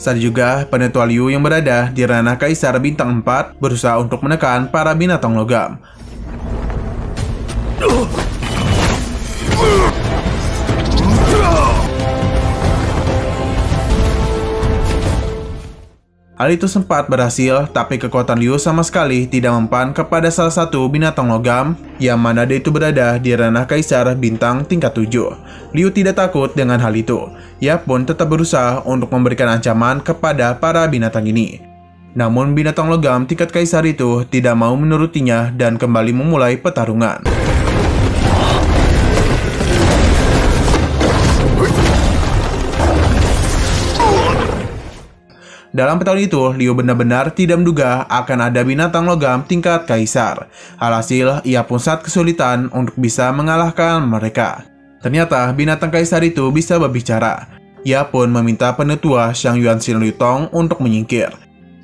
Saat juga, penetua Liu yang berada di ranah Kaisar Bintang 4 berusaha untuk menekan para binatang logam. Hal itu sempat berhasil, tapi kekuatan Liu sama sekali tidak mempan kepada salah satu binatang logam yang mana dia itu berada di ranah Kaisar Bintang tingkat 7. Liu tidak takut dengan hal itu. Ia pun tetap berusaha untuk memberikan ancaman kepada para binatang ini. Namun binatang logam tingkat Kaisar itu tidak mau menurutinya dan kembali memulai pertarungan. Dalam pertarungan itu, Liu benar-benar tidak menduga akan ada binatang logam tingkat kaisar. Alhasil, ia pun sangat kesulitan untuk bisa mengalahkan mereka. Ternyata, binatang kaisar itu bisa berbicara. Ia pun meminta penetua Shang Yuanxin Liutong untuk menyingkir.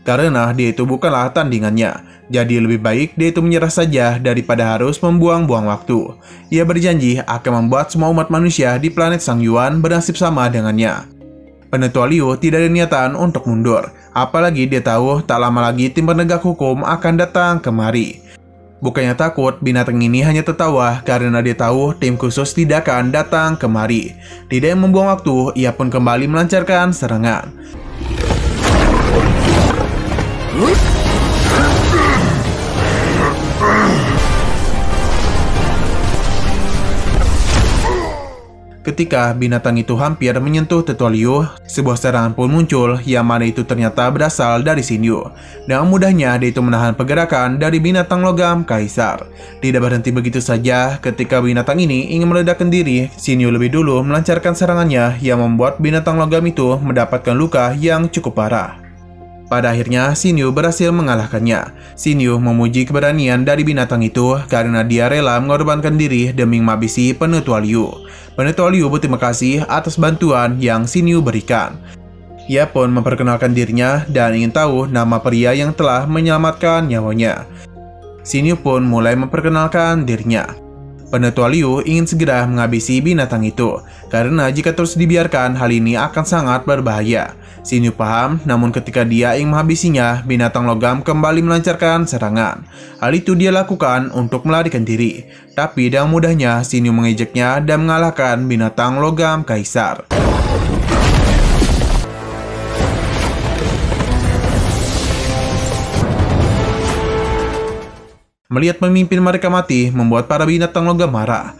Karena dia itu bukanlah tandingannya. Jadi lebih baik dia itu menyerah saja daripada harus membuang-buang waktu. Ia berjanji akan membuat semua umat manusia di planet Sang Yuan bernasib sama dengannya. Penetua Liu tidak ada niatan untuk mundur, apalagi dia tahu tak lama lagi tim penegak hukum akan datang kemari. Bukannya takut, binatang ini hanya tertawa karena dia tahu tim khusus tidak akan datang kemari. Tidak yang membuang waktu, ia pun kembali melancarkan serangan. Ketika binatang itu hampir menyentuh Tetua Liu, sebuah serangan pun muncul yang mana itu ternyata berasal dari Xinyu. Dengan mudahnya dia itu menahan pergerakan dari binatang logam kaisar. Tidak berhenti begitu saja, ketika binatang ini ingin meledakkan diri, Xinyu lebih dulu melancarkan serangannya yang membuat binatang logam itu mendapatkan luka yang cukup parah. Pada akhirnya, Xinyu berhasil mengalahkannya. Xinyu memuji keberanian dari binatang itu karena dia rela mengorbankan diri demi menghabisi Penetua Liu. Penetua Liu berterima kasih atas bantuan yang Xinyu berikan. Ia pun memperkenalkan dirinya dan ingin tahu nama pria yang telah menyelamatkan nyawanya. Xinyu pun mulai memperkenalkan dirinya. Penetua Liu ingin segera menghabisi binatang itu, karena jika terus dibiarkan hal ini akan sangat berbahaya. Xinyu paham, namun ketika dia ingin menghabisinya, binatang logam kembali melancarkan serangan. Hal itu dia lakukan untuk melarikan diri, tapi dengan mudahnya Xinyu mengejeknya dan mengalahkan binatang logam kaisar. Melihat pemimpin mereka mati membuat para binatang logam marah.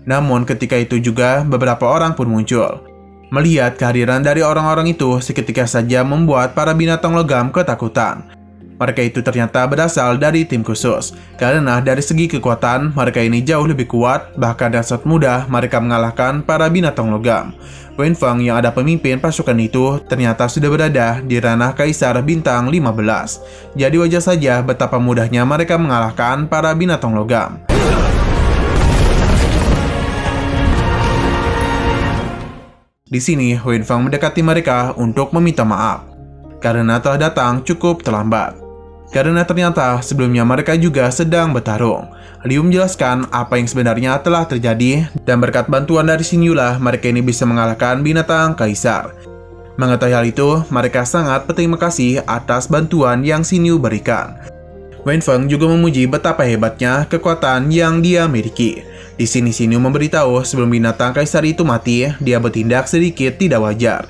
Namun ketika itu juga beberapa orang pun muncul. Melihat kehadiran dari orang-orang itu seketika saja membuat para binatang logam ketakutan. Mereka itu ternyata berasal dari tim khusus. Karena dari segi kekuatan mereka ini jauh lebih kuat, bahkan dengan sangat mudah mereka mengalahkan para binatang logam. Wen Feng yang ada pemimpin pasukan itu ternyata sudah berada di ranah Kaisar Bintang 15. Jadi wajar saja betapa mudahnya mereka mengalahkan para binatang logam. Di sini Wen Feng mendekati mereka untuk meminta maaf karena telah datang cukup terlambat. Karena ternyata sebelumnya mereka juga sedang bertarung. Liu menjelaskan apa yang sebenarnya telah terjadi dan berkat bantuan dari Xinyu lah mereka ini bisa mengalahkan binatang kaisar. Mengetahui hal itu, mereka sangat berterima kasih atas bantuan yang Xinyu berikan. Wen Feng juga memuji betapa hebatnya kekuatan yang dia miliki. Di sini Xinyu memberitahu sebelum binatang kaisar itu mati, dia bertindak sedikit tidak wajar.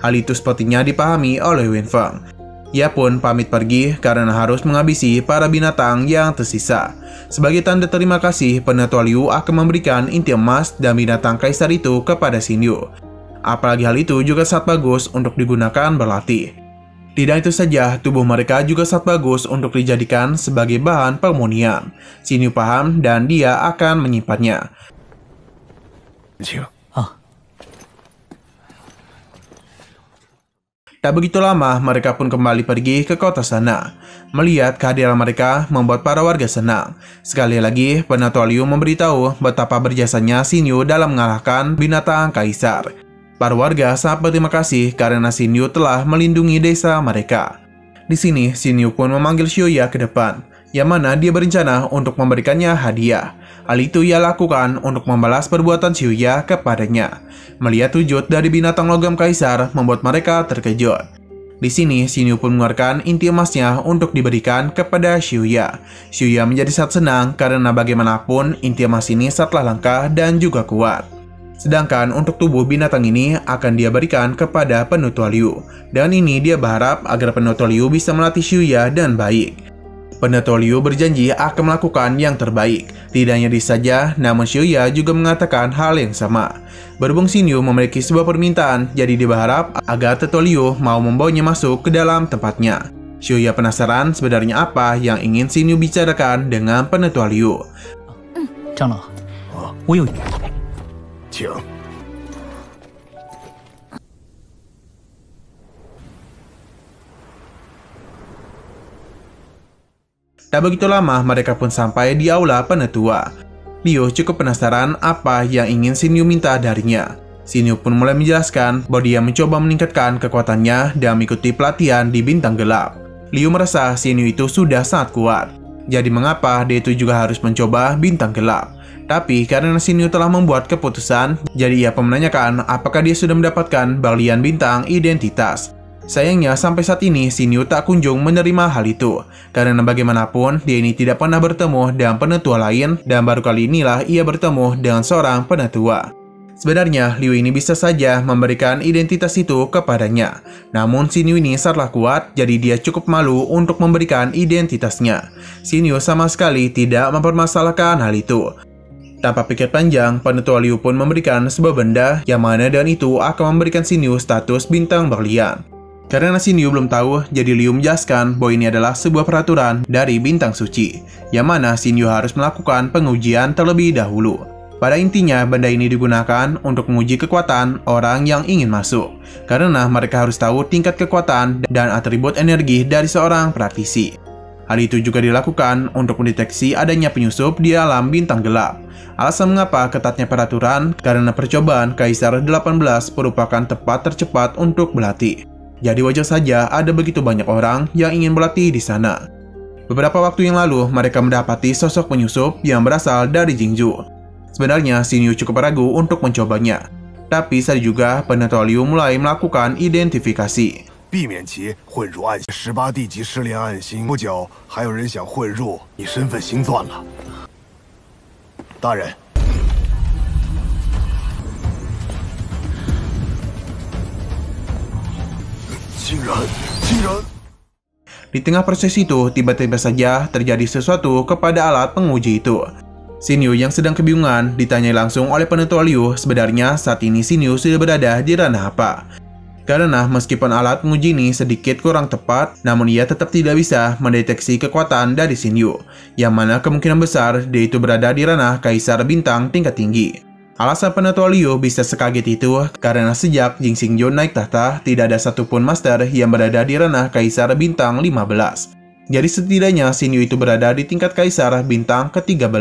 Hal itu sepertinya dipahami oleh Wen Feng. Ia pun pamit pergi karena harus menghabisi para binatang yang tersisa. Sebagai tanda terima kasih, Penetua Liu akan memberikan inti emas dan binatang kaisar itu kepada Xinyu. Apalagi hal itu juga sangat bagus untuk digunakan berlatih. Tidak itu saja, tubuh mereka juga sangat bagus untuk dijadikan sebagai bahan permunian. Xinyu paham dan dia akan menyimpannya. Tak begitu lama, mereka pun kembali pergi ke kota sana. Melihat kehadiran mereka membuat para warga senang. Sekali lagi, Penetua Liu memberitahu betapa berjasanya Xinyu dalam mengalahkan binatang kaisar. Para warga sangat berterima kasih karena Xinyu telah melindungi desa mereka. Di sini, Xinyu pun memanggil Xiuya ke depan, yang mana dia berencana untuk memberikannya hadiah. Hal itu ia lakukan untuk membalas perbuatan Xiuya kepadanya. Melihat wujud dari binatang logam kaisar membuat mereka terkejut. Di sini, Xinyu pun mengeluarkan inti emasnya untuk diberikan kepada Xiuya. Xiuya menjadi sangat senang karena bagaimanapun inti emas ini sangatlah langka dan juga kuat. Sedangkan untuk tubuh binatang ini akan dia berikan kepada Penetua Liu. Dan ini dia berharap agar Penetua Liu bisa melatih Xiuya dan baik. Penetua Liu berjanji akan melakukan yang terbaik. Tidak hanya dia saja, namun Xiuya juga mengatakan hal yang sama. Berhubung Xinyu memiliki sebuah permintaan, jadi dia berharap agar Tetua Liu mau membawanya masuk ke dalam tempatnya. Xiuya penasaran sebenarnya apa yang ingin Xinyu bicarakan dengan Penetua Liu. 长老，我有。 请。 Tak begitu lama, mereka pun sampai di aula penetua. Liu cukup penasaran apa yang ingin Xinyu minta darinya. Xinyu pun mulai menjelaskan bahwa dia mencoba meningkatkan kekuatannya dan mengikuti pelatihan di Bintang Gelap. Liu merasa Xinyu itu sudah sangat kuat. Jadi mengapa dia itu juga harus mencoba Bintang Gelap? Tapi karena Xinyu telah membuat keputusan, jadi ia pun menanyakan apakah dia sudah mendapatkan berlian bintang identitas. Sayangnya sampai saat ini Xinyu tak kunjung menerima hal itu. Karena bagaimanapun dia ini tidak pernah bertemu dengan penetua lain dan baru kali inilah ia bertemu dengan seorang penetua. Sebenarnya Liu ini bisa saja memberikan identitas itu kepadanya. Namun Xinyu ini sangatlah kuat, jadi dia cukup malu untuk memberikan identitasnya. Xinyu sama sekali tidak mempermasalahkan hal itu. Tanpa pikir panjang, Penetua Liu pun memberikan sebuah benda yang mana dengan itu akan memberikan Xinyu status bintang berlian. Karena Xinyu belum tahu, jadi Liu menjelaskan bahwa ini adalah sebuah peraturan dari bintang suci, yang mana Xinyu harus melakukan pengujian terlebih dahulu. Pada intinya, benda ini digunakan untuk menguji kekuatan orang yang ingin masuk, karena mereka harus tahu tingkat kekuatan dan atribut energi dari seorang praktisi. Hal itu juga dilakukan untuk mendeteksi adanya penyusup di alam bintang gelap. Alasan mengapa ketatnya peraturan, karena percobaan Kaisar 18 merupakan tempat tercepat untuk berlatih. Jadi wajar saja ada begitu banyak orang yang ingin berlatih di sana. Beberapa waktu yang lalu, mereka mendapati sosok penyusup yang berasal dari Jingzhou. Sebenarnya, Xinyu cukup ragu untuk mencobanya. Tapi saat juga, Penetua Liu mulai melakukan identifikasi. 避免其混入暗星18地级试炼暗星，不久还有人想混入，你身份星钻了。大人， 竟然！ Di tengah proses itu, tiba-tiba saja terjadi sesuatu kepada alat penguji itu. Xinyu yang sedang kebingungan ditanyai langsung oleh Penetua Liu sebenarnya saat ini Xinyu sudah berada di ranah apa. Karena meskipun alat penguji ini sedikit kurang tepat, namun ia tetap tidak bisa mendeteksi kekuatan dari Xinyu, yang mana kemungkinan besar dia itu berada di ranah Kaisar Bintang tingkat tinggi. Alasan Penetua Liu bisa sekaget itu karena sejak Jing Xingjun naik tahta, tidak ada satupun master yang berada di ranah Kaisar Bintang 15. Jadi setidaknya Xinyu itu berada di tingkat Kaisar Bintang ke-13.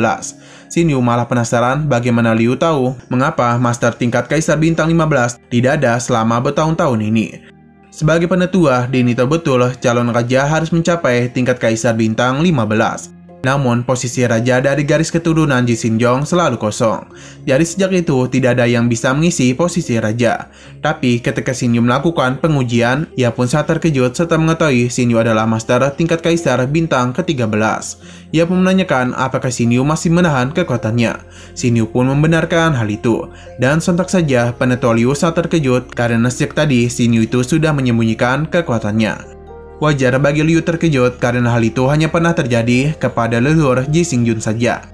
Xinyu malah penasaran bagaimana Liu tahu mengapa master tingkat Kaisar Bintang 15 tidak ada selama bertahun-tahun ini. Sebagai penetua, dinilai betul calon raja harus mencapai tingkat Kaisar Bintang 15. Namun, posisi raja dari garis keturunan Ji Xinjong selalu kosong. Jadi sejak itu, tidak ada yang bisa mengisi posisi raja. Tapi, ketika Xinyu melakukan pengujian, ia pun sangat terkejut setelah mengetahui Xinyu adalah master tingkat Kaisar Bintang ke-13. Ia pun menanyakan apakah Xinyu masih menahan kekuatannya. Xinyu pun membenarkan hal itu. Dan sontak saja, Penetua Liu sangat terkejut karena sejak tadi Xinyu itu sudah menyembunyikan kekuatannya. Wajar bagi Liu terkejut karena hal itu hanya pernah terjadi kepada leluhur Ji Xingjun saja.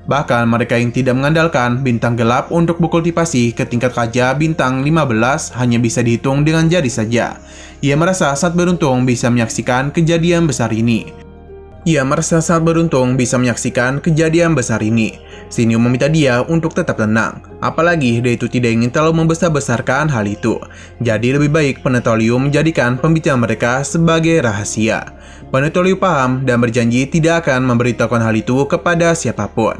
Bahkan mereka yang tidak mengandalkan bintang gelap untuk berkultivasi ke tingkat raja bintang 15 hanya bisa dihitung dengan jari saja. Ia merasa sangat beruntung bisa menyaksikan kejadian besar ini. Xinyu meminta dia untuk tetap tenang. Apalagi dia itu tidak ingin terlalu membesar-besarkan hal itu. Jadi lebih baik Penetua Liu menjadikan pembicaraan mereka sebagai rahasia. Penetua Liu paham dan berjanji tidak akan memberitahukan hal itu kepada siapapun.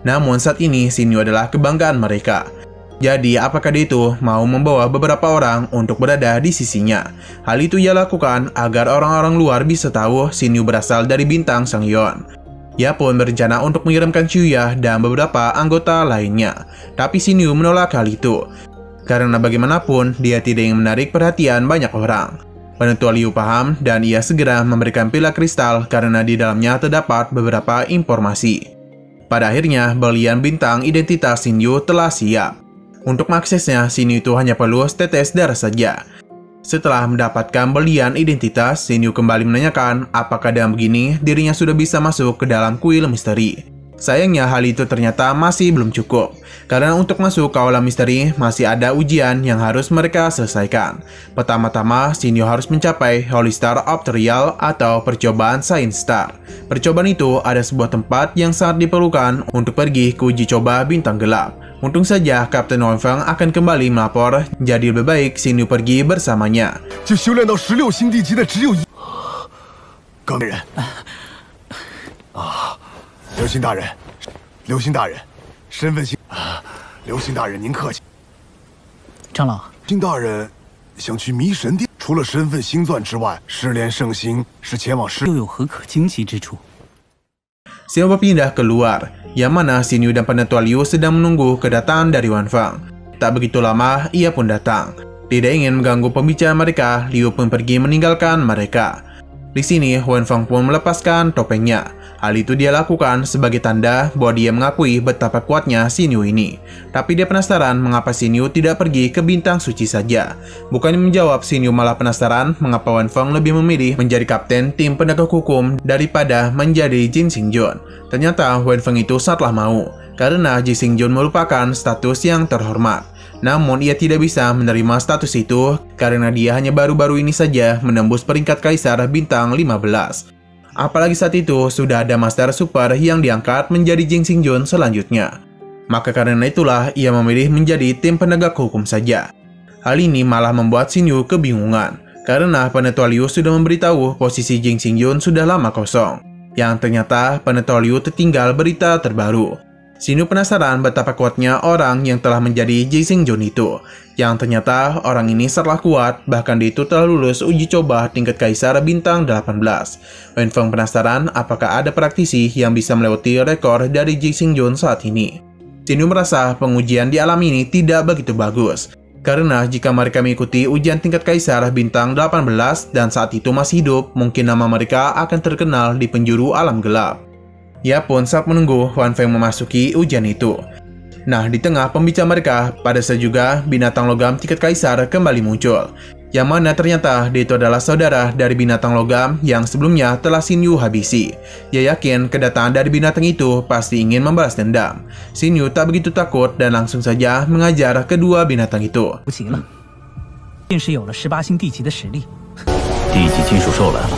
Namun saat ini Xinyu adalah kebanggaan mereka. Jadi apakah dia itu mau membawa beberapa orang untuk berada di sisinya? Hal itu ia lakukan agar orang-orang luar bisa tahu Xinyu berasal dari bintang Shangyeon. Ia pun berencana untuk mengirimkan Qiuya dan beberapa anggota lainnya. Tapi Xinyu menolak hal itu. Karena bagaimanapun dia tidak ingin menarik perhatian banyak orang. Penetua Liu paham dan ia segera memberikan pilar kristal karena di dalamnya terdapat beberapa informasi. Pada akhirnya, berlian bintang identitas Xinyu telah siap. Untuk mengaksesnya, Xinyu itu hanya perlu setetes darah saja. Setelah mendapatkan berlian identitas, Xinyu kembali menanyakan apakah dengan begini dirinya sudah bisa masuk ke dalam kuil misteri. Sayangnya hal itu ternyata masih belum cukup, karena untuk masuk ke aula misteri masih ada ujian yang harus mereka selesaikan. Pertama-tama, Xinyu harus mencapai Holy Star of the Real atau percobaan Science Star. Percobaan itu ada sebuah tempat yang sangat diperlukan untuk pergi ke uji coba bintang gelap. Untung saja Kapten Wanfeng akan kembali melapor, jadi lebih baik Xinyu pergi bersamanya. 就修炼到16星地级的只有一。钢人啊，刘星大人，刘星大人，身份星啊，刘星大人您客气。长老，星大人想去迷神殿，除了身份星钻之外，试炼圣星是前往试。又有何可惊奇之处？ Xinyu berpindah keluar, yang mana Xinyu dan Penetua Liu sedang menunggu kedatangan dari Wanfeng. Tak begitu lama, ia pun datang. Tidak ingin mengganggu pembicaraan mereka, Liu pun pergi meninggalkan mereka. Di sini, Wanfeng pun melepaskan topengnya. Hal itu dia lakukan sebagai tanda bahwa dia mengakui betapa kuatnya Xinyu ini. Tapi dia penasaran mengapa Xinyu tidak pergi ke bintang suci saja. Bukannya menjawab, Xinyu malah penasaran mengapa Wanfeng lebih memilih menjadi kapten tim penegak hukum daripada menjadi Jin Xingjun. Ternyata Wanfeng itu sangatlah mau. karena Ji Xingjun merupakan status yang terhormat. Namun ia tidak bisa menerima status itu karena dia hanya baru-baru ini saja menembus peringkat kaisar bintang 15. Apalagi saat itu sudah ada Master Super yang diangkat menjadi Ji Xingjun selanjutnya. Maka karena itulah ia memilih menjadi tim penegak hukum saja. Hal ini malah membuat Xin Yu kebingungan karena Penetua Liu sudah memberitahu posisi Ji Xingjun sudah lama kosong. Yang ternyata Penetua Liu tertinggal berita terbaru. Xin Yu penasaran betapa kuatnya orang yang telah menjadi Ji Xingjun itu. Yang ternyata orang ini sangatlah kuat, bahkan dia itu telah lulus uji coba tingkat kaisar bintang 18. Wen Feng penasaran apakah ada praktisi yang bisa melewati rekor dari Ji Xingjun saat ini. Xin Yu merasa pengujian di alam ini tidak begitu bagus. Karena jika mereka mengikuti ujian tingkat kaisar bintang 18 dan saat itu masih hidup, mungkin nama mereka akan terkenal di penjuru alam gelap. Ia pun saat menunggu Wan Feng memasuki ujian itu. Nah, di tengah pembicaraan mereka, pada saat juga binatang logam tingkat kaisar kembali muncul. Yang mana ternyata dia itu adalah saudara dari binatang logam yang sebelumnya telah Xin Yu habisi. Ia yakin kedatangan dari binatang itu pasti ingin membalas dendam. Xin Yu tak begitu takut dan langsung saja mengajar kedua binatang itu. 不行了，便是有了18星地级的实力，地级金属兽来了，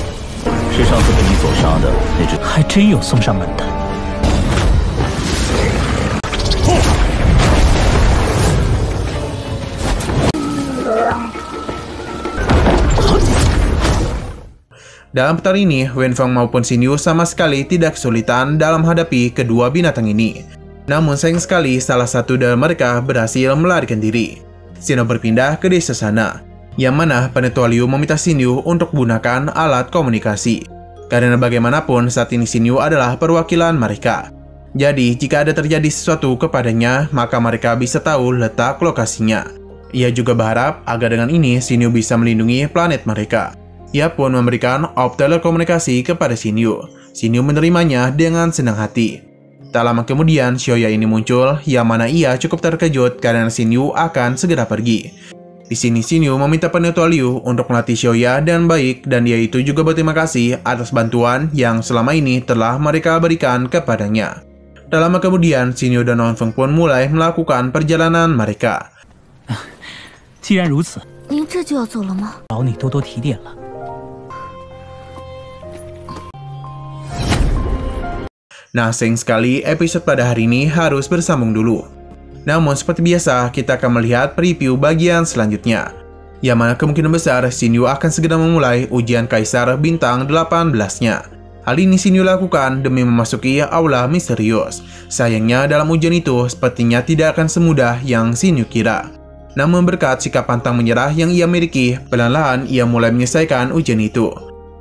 是上次被你所杀的那只。还真有送上门的。 Dalam pertarungan ini, Wen Feng maupun Xin Yu sama sekali tidak kesulitan dalam menghadapi kedua binatang ini. Namun sayang sekali salah satu dari mereka berhasil melarikan diri. Xin Yu berpindah ke desa sana, yang mana Penetua Liu meminta Xin Yu untuk gunakan alat komunikasi. Karena bagaimanapun saat ini Xin Yu adalah perwakilan mereka. Jadi jika ada terjadi sesuatu kepadanya, maka mereka bisa tahu letak lokasinya. Ia juga berharap agar dengan ini Xin Yu bisa melindungi planet mereka. Ia pun memberikan op telekomunikasi kepada Xin Yu. Xin Yu menerimanya dengan senang hati. Tak lama kemudian, Xiaoya ini muncul, yang mana ia cukup terkejut karena Xin Yu akan segera pergi. Di sini Xin Yu meminta Penetua Liu untuk melatih Xiaoya dan baik, dan dia itu juga berterima kasih atas bantuan yang selama ini telah mereka berikan kepadanya. Tak lama kemudian, Xin Yu dan Wan Feng pun mulai melakukan perjalanan mereka. 既然如此，您这就要走了吗？劳你多多提点了。 Nah, sayang sekali episode pada hari ini harus bersambung dulu. Namun seperti biasa, kita akan melihat preview bagian selanjutnya. Yang mana kemungkinan besar Xin Yu akan segera memulai ujian kaisar bintang 18-nya. Hal ini Xin Yu lakukan demi memasuki aula misterius. Sayangnya dalam ujian itu sepertinya tidak akan semudah yang Xin Yu kira. Namun berkat sikap pantang menyerah yang ia miliki, pelan-pelan ia mulai menyelesaikan ujian itu.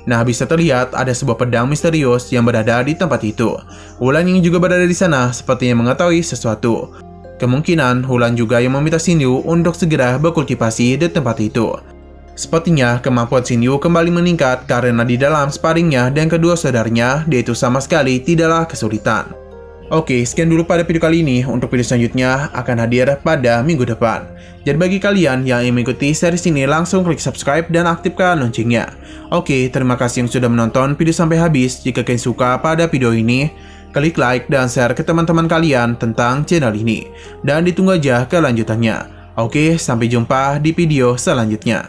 Nah, bisa terlihat ada sebuah pedang misterius yang berada di tempat itu. Wulan yang juga berada di sana sepertinya mengetahui sesuatu. Kemungkinan Wulan juga yang meminta Xin Yu untuk segera berkultivasi di tempat itu. Sepertinya kemampuan Xin Yu kembali meningkat karena di dalam sparringnya dan kedua saudaranya, dia itu sama sekali tidaklah kesulitan. Oke, sekian dulu pada video kali ini. Untuk video selanjutnya akan hadir pada minggu depan. Jadi bagi kalian yang ingin mengikuti series ini, langsung klik subscribe dan aktifkan loncengnya. Oke, terima kasih yang sudah menonton video sampai habis. Jika kalian suka pada video ini, klik like dan share ke teman-teman kalian tentang channel ini. Dan ditunggu aja kelanjutannya. Oke, sampai jumpa di video selanjutnya.